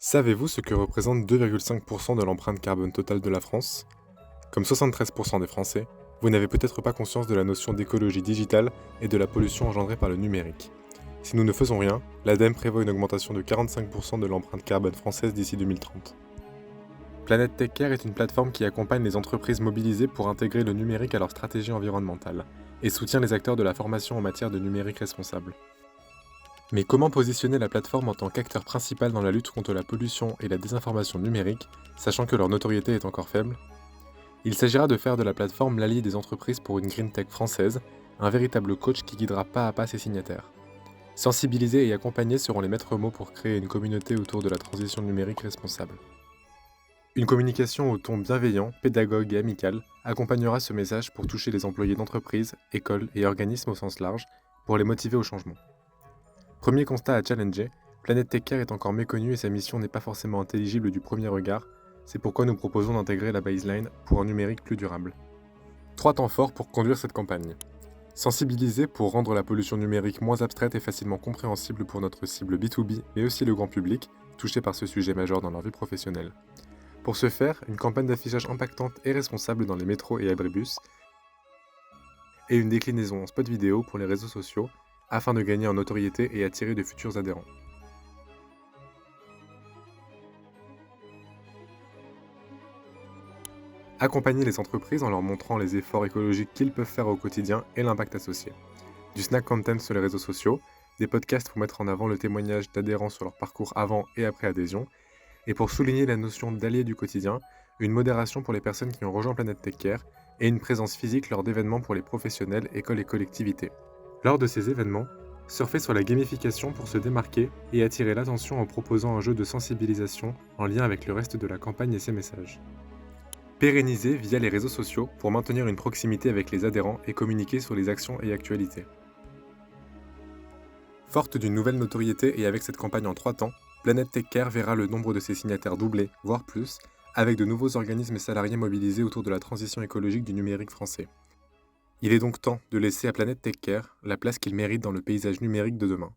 Savez-vous ce que représente 2,5% de l'empreinte carbone totale de la France? Comme 73% des Français, vous n'avez peut-être pas conscience de la notion d'écologie digitale et de la pollution engendrée par le numérique. Si nous ne faisons rien, l'ADEME prévoit une augmentation de 45% de l'empreinte carbone française d'ici 2030. Planète Tech Care est une plateforme qui accompagne les entreprises mobilisées pour intégrer le numérique à leur stratégie environnementale et soutient les acteurs de la formation en matière de numérique responsable. Mais comment positionner la plateforme en tant qu'acteur principal dans la lutte contre la pollution et la désinformation numérique, sachant que leur notoriété est encore faible? Il s'agira de faire de la plateforme l'allié des entreprises pour une green tech française, un véritable coach qui guidera pas à pas ses signataires. Sensibiliser et accompagner seront les maîtres mots pour créer une communauté autour de la transition numérique responsable. Une communication au ton bienveillant, pédagogue et amical accompagnera ce message pour toucher les employés d'entreprises, écoles et organismes au sens large, pour les motiver au changement. Premier constat à challenger, Planète Tech Care est encore méconnue et sa mission n'est pas forcément intelligible du premier regard, c'est pourquoi nous proposons d'intégrer la baseline pour un numérique plus durable. 3 temps forts pour conduire cette campagne. Sensibiliser pour rendre la pollution numérique moins abstraite et facilement compréhensible pour notre cible B2B, mais aussi le grand public, touché par ce sujet majeur dans leur vie professionnelle. Pour ce faire, une campagne d'affichage impactante et responsable dans les métros et abribus, et une déclinaison en spot vidéo pour les réseaux sociaux, afin de gagner en notoriété et attirer de futurs adhérents. Accompagner les entreprises en leur montrant les efforts écologiques qu'ils peuvent faire au quotidien et l'impact associé. Du snack content sur les réseaux sociaux, des podcasts pour mettre en avant le témoignage d'adhérents sur leur parcours avant et après adhésion, et pour souligner la notion d'allié du quotidien, une modération pour les personnes qui ont rejoint Planète Tech Care et une présence physique lors d'événements pour les professionnels, écoles et collectivités. Lors de ces événements, surfez sur la gamification pour se démarquer et attirer l'attention en proposant un jeu de sensibilisation en lien avec le reste de la campagne et ses messages. Pérenniser via les réseaux sociaux pour maintenir une proximité avec les adhérents et communiquer sur les actions et actualités. Forte d'une nouvelle notoriété et avec cette campagne en 3 temps, Planète Tech Care verra le nombre de ses signataires doubler, voire plus, avec de nouveaux organismes et salariés mobilisés autour de la transition écologique du numérique français. Il est donc temps de laisser à Planète Tech Care la place qu'il mérite dans le paysage numérique de demain.